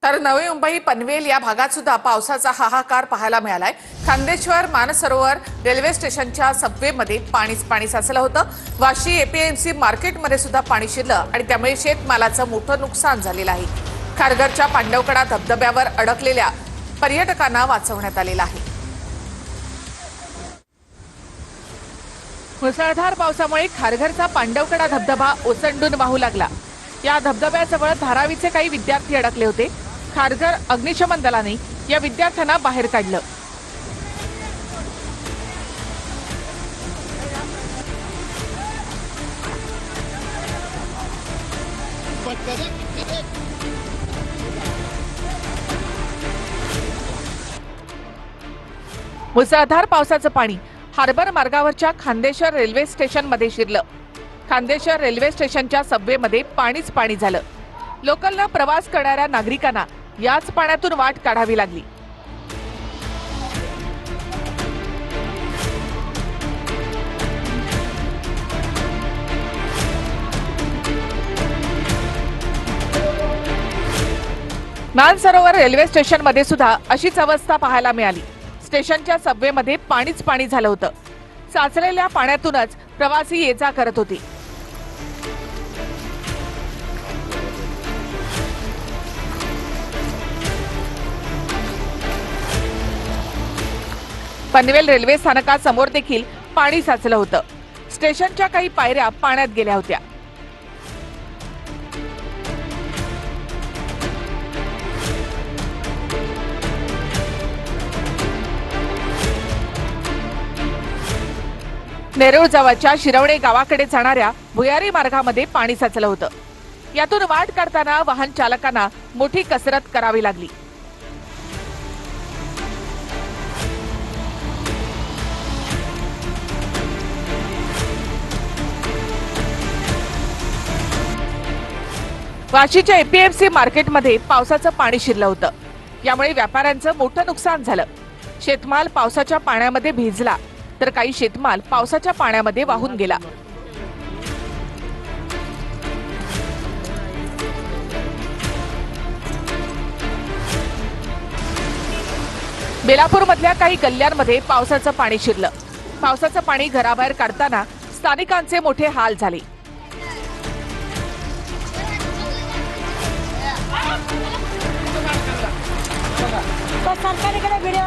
तर नवी मुंबई पनवेल या भागात सुद्धा पावसाचा हाहाकार पाहायला मिळालाय। खांदेश्वर मानसरोवर रेल्वे स्टेशनच्या सबवेमध्ये पाणी साचलं होतं। वाशी एपीएमसी मार्केटमध्ये सुद्धा पाणी शिरलं आणि त्यामुळे शेतमालाचं मोठं नुकसान झालेलं आहे। खारघरच्या पांडवकडा धबधब्यावर अडकलेल्या पर्यटकांना वाचवण्यात आलेलं आहे। मुसळधार पावसामुळे खारघरचा पांडवकडा धबधबा ओसंडून वाहू लागला। या धबधब्याजवळ धारावीचे काही विद्यार्थी अडकले होते। खारघर अग्निशमन दलाने या विद्यार्थ्यांना बाहेर काढलं। मुसळधार पावसाचं पाणी हार्बर मार्गावरच्या खांदेश्वर रेल्वे स्टेशनमध्ये शिरलं। खांदेश्वर रेल्वे स्टेशनच्या सबवेमध्ये पाणीच पाणी झालं। लोकलला प्रवास करणाऱ्या नागरिकांना याच पाण्यातून वाट काढावी लागली। मानसरोवर रेल्वे स्टेशनमध्ये सुद्धा अशीच अवस्था पाहायला मिळाली। स्टेशनच्या सबवेमध्ये पाणीच पाणी झालं होतं। साचलेल्या पाण्यातूनच प्रवासी ये जा करत होते। पनवेल रेल्वे स्थानकासमोर देखील पाणी साचलं होतं। स्टेशनच्या काही पायऱ्या पाण्यात गेल्या होत्या। नेरूळ जवळच्या शिरवणे गावाकडे जाणाऱ्या भुयारी मार्गामध्ये पाणी साचलं होतं। यातून वाट काढताना वाहन चालकांना मोठी कसरत करावी लागली। वाशीच्या एपीएमसी मार्केटमध्ये पावसाचं पाणी शिरलं होतं। यामुळे व्यापाऱ्यांचं मोठं नुकसान झालं। शेतमाल पावसाच्या पाण्यामध्ये भिजला तर काही शेतमाल पावसाच्या पाण्यामध्ये वाहून गेला। बेलापूरमधल्या काही गल्ल्यांमध्ये पावसाचं पाणी शिरलं। पावसाचं पाणी घराबाहेर काढताना स्थानिकांचे मोठे हाल झाले। सरकारकडे व्हिडिओ